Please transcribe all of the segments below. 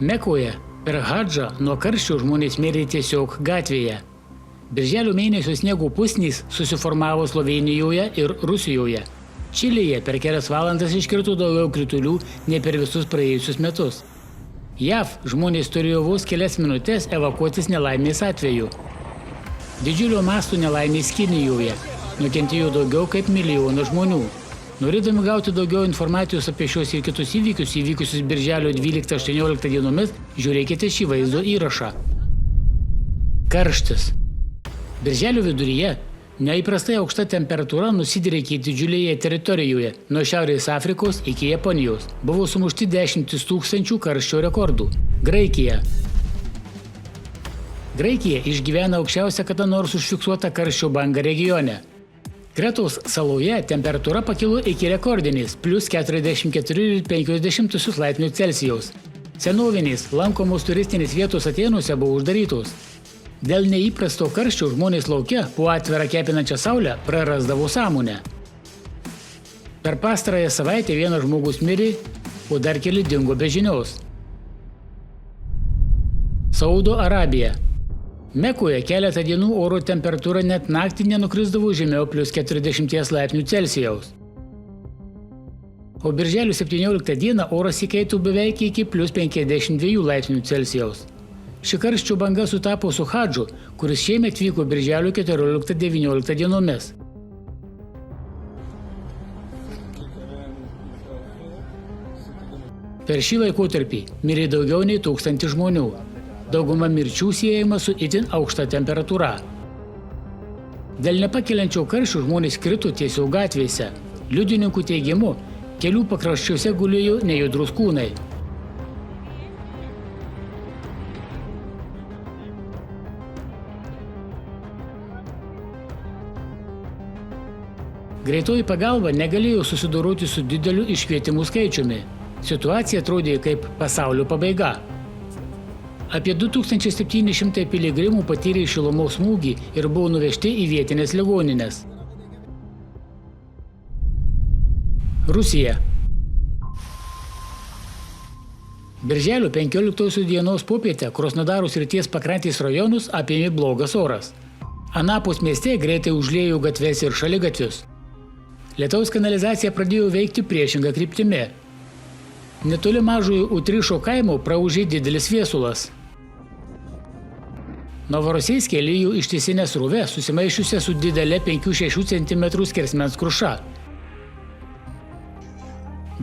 Mekoje per hadžą nuo karščio žmonės mirė tiesiog gatvėje. Birželio mėnesio sniego pusnys susiformavo Slovėnijoje ir Rusijoje. Čilėje per kelias valandas iškrito daugiau kritulių nei per visus praėjusius metus. JAV žmonės turėjo vos kelias minutės evakuotis nelaimės atveju. Didžiulio masto nelaimės Kinijoje nukentėjo daugiau kaip 1 milijonas žmonių. Norėdami gauti daugiau informacijos apie šios ir kitus įvykusius birželio 12-18 dienomis, žiūrėkite šį vaizdo įrašą. Karštis. Birželio viduryje neįprastai aukšta temperatūra nusidriekė didžiulėje teritorijoje, nuo Šiaurės Afrikos iki Japonijos. Buvo sumušti 10 000 karščio rekordų. Graikija. Graikija išgyvena aukščiausią kada nors užfiksuotą karščio bangą regione. Kretos saloje temperatūra pakilo iki rekordinės plus 44,5 laipsnių Celsijaus. Senovinės lankomos turistinės vietos Atėnuose buvo uždarytos. Dėl neįprasto karščio žmonės lauke po atvirą kepinančią saulę prarasdavo sąmonę. Per pastarąją savaitę vienas žmogus mirė, o dar keli dingo be žinios. Saudo Arabija. Mekoje keletą dienų oro temperatūra net naktį nenukrisdavo žemiau plus 40 laipsnių Celsijaus. O birželio 17 dieną oras įkaito beveik iki plus 52 laipsnių Celsijaus. Ši karščio banga sutapo su hadžu, kuris šiemet vyko birželio 14-19 dienomis. Per šį laikotarpį mirė daugiau nei 1000 žmonių. Dauguma mirčių siejama su itin aukšta temperatūra. Dėl nepakeliančio karščio žmonės krito tiesiog gatvėse. Liudininkų teigimu, kelių pakraščiuose gulėjo nejudrūs kūnai. Greitoji pagalba negalėjo susidoroti su dideliu iškvietimų skaičiumi. Situacija atrodė kaip pasaulio pabaiga. Apie 2700 piligrimų patyrė šilumos smūgį ir buvo nuvežti į vietinės ligoninės. Rusija. Birželio 15 dienos popietę Krosnodaro srities pakrantės rajonus apėmė blogas oras. Anapus mieste greitai užliejo gatves ir šaligatvius. Lietaus kanalizacija pradėjo veikti priešingą kryptimi. Netoli mažojo Utrišo kaimo praūžė didelis viesulas. Novorosijske lijo ištisinė srovė susimaišiusia su didelė 5-6 cm skersmens kruša.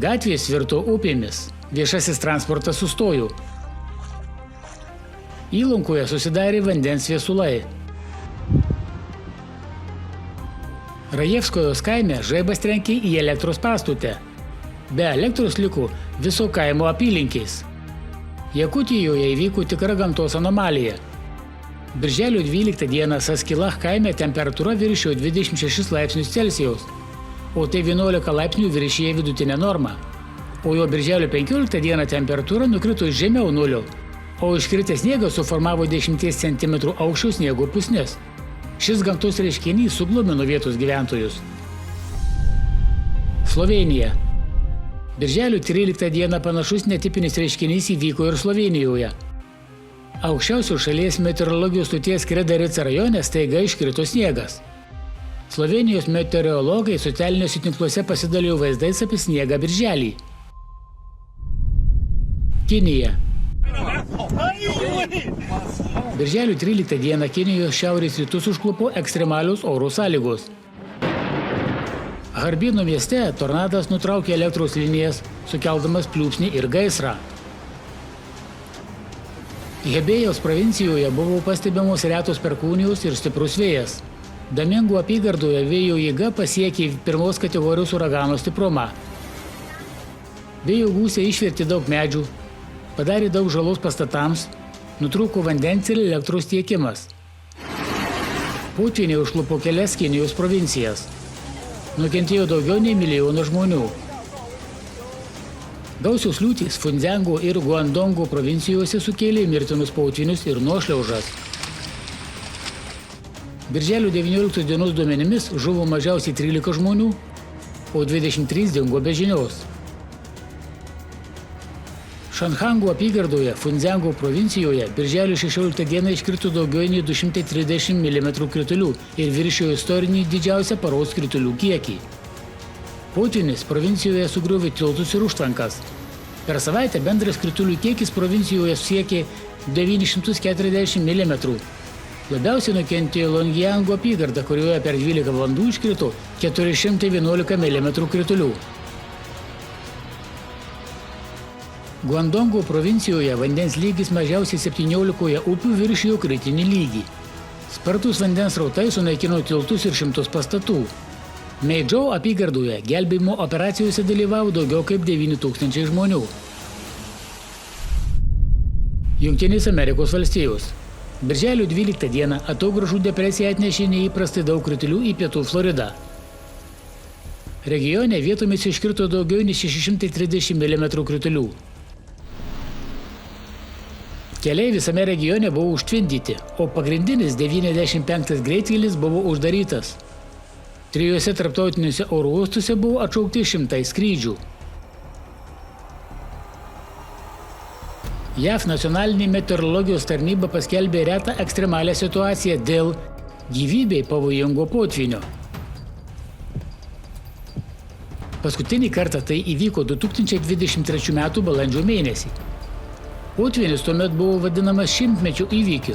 Gatvės virto upėmis, viešasis transportas sustojo. Įlankoje susidarė vandens viesulai. Rajevskojos kaime žaibas trenkė į elektros pastotę. Be elektros liko viso kaimo apylinkės. Jakutijoje įvyko tikra gamtos anomalija. Birželio 12 dieną Saskilach kaime temperatūra viršijo 26 laipsnius Celsijaus, o tai 11 laipsnių viršyje vidutinę normą. O jo birželio 15 dieną temperatūra nukrito žemiau nulio, o iškritęs sniegas suformavo 10 cm aukščio sniego pusnis. Šis gamtos reiškinys suglumino vietos gyventojus. Slovėnija. Birželio 13 dieną panašus netipinis reiškinys įvyko ir Slovėnijoje. Aukščiausios šalies meteorologijos stoties Kredarica rajone staiga iškrito sniegas. Slovėnijos meteorologai socialiniuose tinkluose pasidalijo vaizdais apie sniegą birželį. Kinija. Birželio 13 dieną Kinijos šiaurės rytus užklupo ekstremalios oro sąlygos. Harbino mieste tornadas nutraukė elektros linijas, sukeldamas pliūpsnį ir gaisrą. Hebėjaus provincijoje buvo pastebimos retos perkūnijos ir stiprus vėjas. Domingo apygardoje vėjo jėga pasiekė 1 kategorijos uragano stiprumą. Vėjo gūsiai išvertė daug medžių, padarė daug žalos pastatams, nutrūko vandens ir elektros tiekimas. Potvyniai užklupo kelias Kinijos provincijas. Nukentėjo daugiau nei 1 milijonas žmonių. Gausios liūtys Fundziango ir Guandongo provincijose sukėlė mirtinus potvynius ir nuošliaužas. Birželio 19 dienos duomenimis žuvo mažiausiai 13 žmonių, o 23 dingo be žinios. Šanhango apygardoje Fundziango provincijoje birželio 16 dieną iškrito daugiau nei 230 mm kritulių ir viršijo istorinį didžiausią paros kritulių kiekį. Potvynis provincijoje sugriovė tiltus ir užtvankas. Per savaitę bendras kritulių kiekis provincijoje siekė 940 mm. Labiausiai nukentėjo Longjiango apygarda, kurioje per 12 valandų iškrito 411 mm kritulių. Guandongo provincijoje vandens lygis mažiausiai 17 upių viršijo kritinį lygį. Spartus vandens srautai sunaikino tiltus ir šimtus pastatų. Meidžou apygardoje gelbėjimo operacijose dalyvavo daugiau kaip 9000 žmonių. Jungtinės Amerikos valstijos. Birželio 12 dieną atogrąžų depresija atnešė neįprastai daug kritulių į pietų Floridą. Regione vietomis iškrito daugiau nei 630 mm kritulių. Keliai visame regione buvo užtvindyti, o pagrindinis 95 greitkelis buvo uždarytas. 3 tarptautiniuose oro uostuose buvo atšaukti 100 skrydžių. JAV nacionalinė meteorologijos tarnyba paskelbė retą ekstremalią situaciją dėl gyvybei pavojingo potvynio. Paskutinį kartą tai įvyko 2023 m. balandžio mėnesį. Potvynis tuomet buvo vadinamas šimtmečio įvykiu,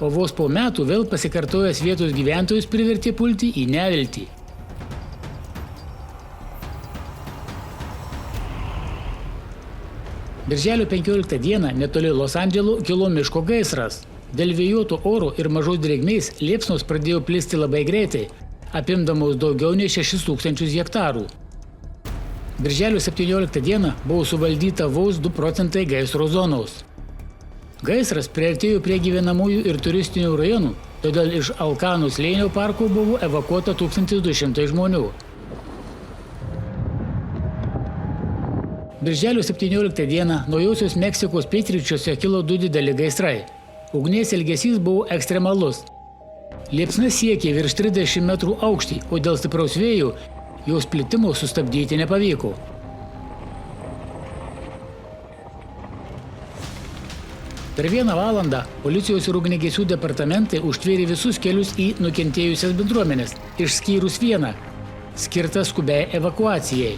o vos po metų vėl pasikartojęs vietos gyventojus privertė pulti į neviltį. Birželio 15 dieną netoli Los Andželo kilo miško gaisras. Dėl vėjuoto oro ir mažos drėgmės liepsnos pradėjo plisti labai greitai, apimdamos daugiau nei 6000 hektarų. Birželio 17 dieną buvo suvaldyta vos 2 procentai gaisro zonos. Gaisras priartėjo prie gyvenamųjų ir turistinių rajonų, todėl iš Alkanų slėnio parko buvo evakuota 1200 žmonių. Birželio 17 dieną Naujosios Meksikos pietryčiuose kilo 2 dideli gaisrai. Ugnies elgesys buvo ekstremalus. Liepsna siekė virš 30 metrų aukštį, o dėl stipraus vėjų jos plitimo sustabdyti nepavyko. Per 1 valandą policijos ir ugniagesių departamentai užtvėrė visus kelius į nukentėjusias bendruomenės, išskyrus vieną, skirtą skubiai evakuacijai.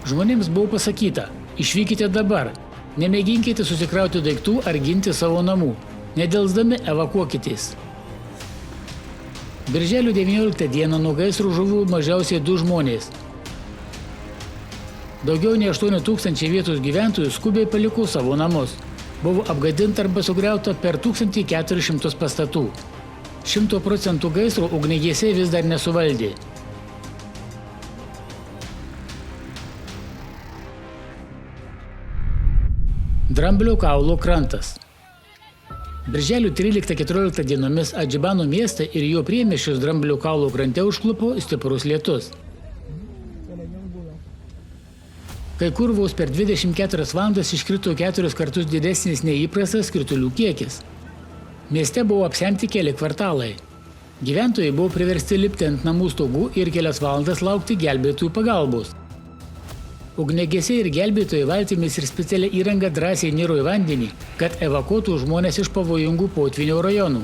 Žmonėms buvo pasakyta, išvykite dabar, nemėginkite susikrauti daiktų ar ginti savo namų, nedelsdami evakuokitės. Birželio 19 dieną nuo gaisrų žuvo mažiausiai 2 žmonės. Daugiau nei 8000 vietos gyventojų skubiai paliko savo namus. Buvo apgadinta arba sugriauta per 1400 pastatų. 100% gaisro ugniagesiai vis dar nesuvaldė. Dramblio kaulo krantas. Birželio 13-14 dienomis Adžibano miestą ir jo priemiesčius Dramblio kaulo krante užklupo stiprus lietus. Kai kur vos per 24 valandas iškrito 4 kartus didesnis nei įprastas kritulių kiekis. Mieste buvo apsemti keli kvartalai. Gyventojai buvo priversti lipti ant namų stogų ir kelias valandas laukti gelbėtojų pagalbos. Ugniagesiai ir gelbėtojai valtimis ir specialią įrangą drąsiai niro į vandenį, kad evakuotų žmonės iš pavojingų potvynio rajonų.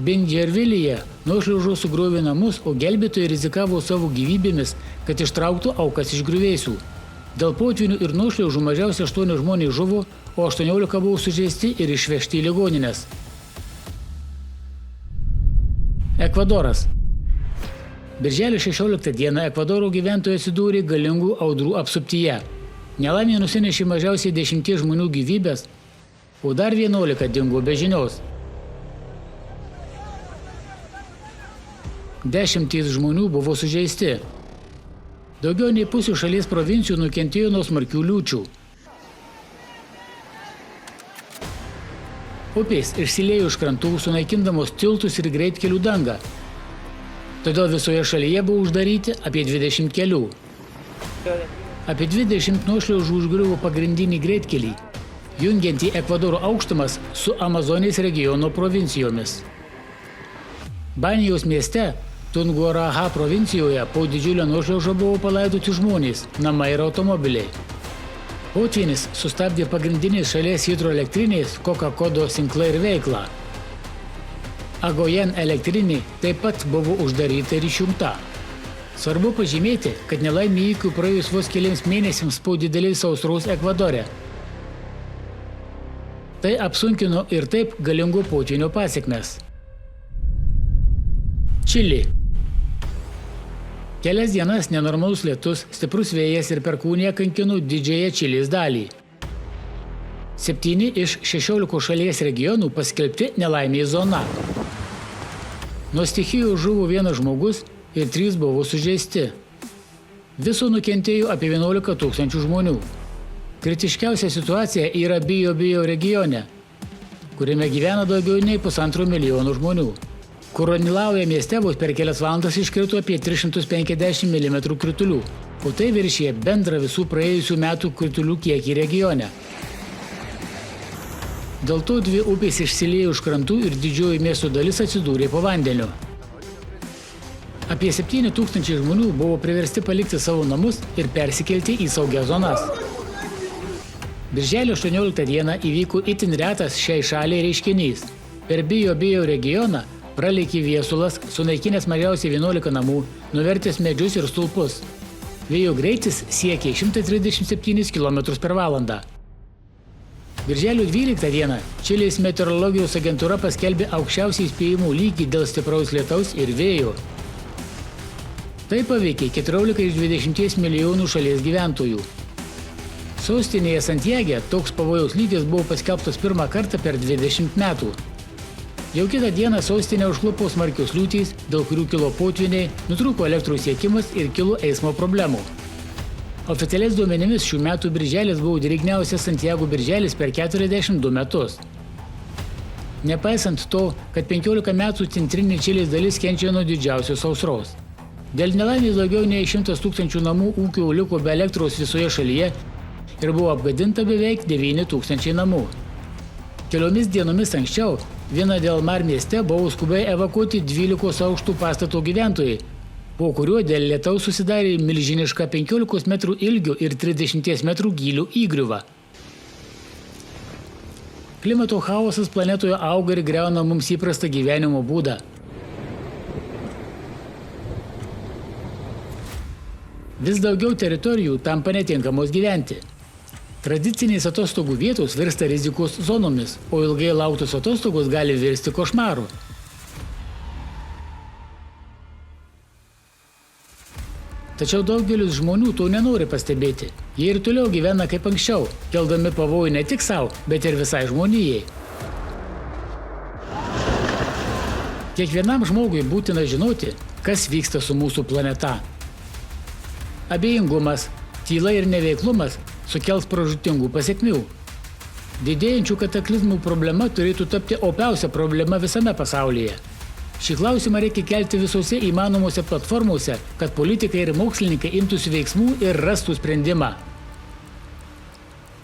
Bindžervilyje nuošliaužos sugriovė namus, o gelbėtojai rizikavo savo gyvybėmis, kad ištrauktų aukas iš griuvėsių. Dėl potvynių ir nuošliaužų mažiausiai 8 žmonės žuvo, o 18 buvo sužeisti ir išvežti į ligonines. Ekvadoras. Birželio 16 dieną Ekvadoro gyventojai atsidūrė galingų audrų apsuptyje. Nelaimė nusinešė mažiausiai 10 žmonių gyvybės, o dar 11 dingo be žinios. 10 žmonių buvo sužeisti. Daugiau nei pusė šalies provincijų nukentėjo nuo smarkių liūčių. Upės išsiliejo iš krantų, sunaikindamos tiltus ir greitkelių dangą. Todėl visoje šalyje buvo uždaryti apie 20 kelių. Apie 20 nuošliaužų užgriuvo pagrindinį greitkelį, jungiantį Ekvadoro aukštumas su Amazonės regiono provincijomis. Banijos mieste Tunguaraha provincijoje po didžiulio nuošliaužo buvo palaidoti žmonės, namai ir automobiliai. Potvynis sustabdė pagrindinės šalies hidroelektrinės Koka-Kodo Sinclair veiklą. Agojen elektrinė taip pat buvo uždaryta ir išjungta. Svarbu pažymėti, kad nelaimė įvykių praėjus vos keliems mėnesiams po didelės sausros Ekvadore. Tai apsunkino ir taip galingo potvynio pasekmes. Čilė. Kelias dienas nenormalus lietus, stiprus vėjas ir perkūnija kankino didžiąją Čilės dalį. 7 iš 16 šalies regionų paskelbti nelaimės zona. Nuo stichijų žuvo 1 žmogus ir 3 buvo sužeisti. Viso nukentėjo apie 11 000 žmonių. Kritiškiausia situacija yra Biobío regione, kuriame gyvena daugiau nei 1,5 milijono žmonių. Kuronilauja mieste vos per kelias valandas iškrito apie 350 mm kritulių, o tai viršija bendrą visų praėjusių metų kritulių kiekį regione. Dėl to 2 upės išsiliejo iš krantų ir didžioji miesto dalis atsidūrė po vandeniu. Apie 7 000 žmonių buvo priversti palikti savo namus ir persikelti į saugias zonas. Birželio 18 dieną įvyko itin retas šiai šaliai reiškinys. Per Biobío regioną pralėkė viesulas, sunaikinęs mažiausiai 11 namų, nuvertęs medžius ir stulpus. Vėjo greitis siekė 137 km/h. Birželio 12 dieną Čilės meteorologijos agentūra paskelbė aukščiausią įspėjimų lygį dėl stipraus lietaus ir vėjo. Tai paveikė 14 iš 20 milijonų šalies gyventojų. Sostinėje Santiage toks pavojaus lygis buvo paskelbtas pirmą kartą per 20 metų. Jau kitą dieną sostinę užklupo smarkios liūtys, dėl kurių kilo potvyniai, nutrūko elektros tiekimas ir kilo eismo problemų. Oficialiais duomenimis šių metų birželis buvo drėgniausias Santiago birželis per 42 metus. Nepaisant to, kad 15 metų centrinė Čilės dalis kenčia nuo didžiausios sausros. Dėl nelaimės daugiau nei 100 000 namų ūkių liko be elektros visoje šalyje ir buvo apgadinta beveik 9 000 namų. Keliomis dienomis anksčiau Vina del Mar mieste buvo skubiai evakuoti 12 aukštų pastato gyventojai, po kuriuo dėl lietaus susidarė milžiniška 15 metrų ilgio ir 30 metrų gylio įgriuva. Klimato chaosas planetoje auga ir griauna mums įprastą gyvenimo būdą. Vis daugiau teritorijų tampa netinkamos gyventi. Tradicinės atostogų vietos virsta rizikos zonomis, o ilgai lauktos atostogos gali virsti košmaru. Tačiau daugelis žmonių to nenori pastebėti. Jie ir toliau gyvena kaip anksčiau, keldami pavojų ne tik savo, bet ir visai žmonijai. Kiekvienam žmogui būtina žinoti, kas vyksta su mūsų planeta. Abejingumas, tyla ir neveiklumas sukels pražūtingų pasekmių. Didėjančių kataklizmų problema turėtų tapti opiausia problema visame pasaulyje. Šį klausimą reikia kelti visose įmanomose platformose, kad politikai ir mokslininkai imtųsi veiksmų ir rastų sprendimą.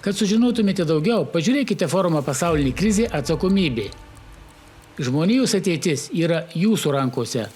Kad sužinotumėte daugiau, pažiūrėkite forumą Pasaulinė krizė atsakomybė. Žmonijos ateitis yra jūsų rankose.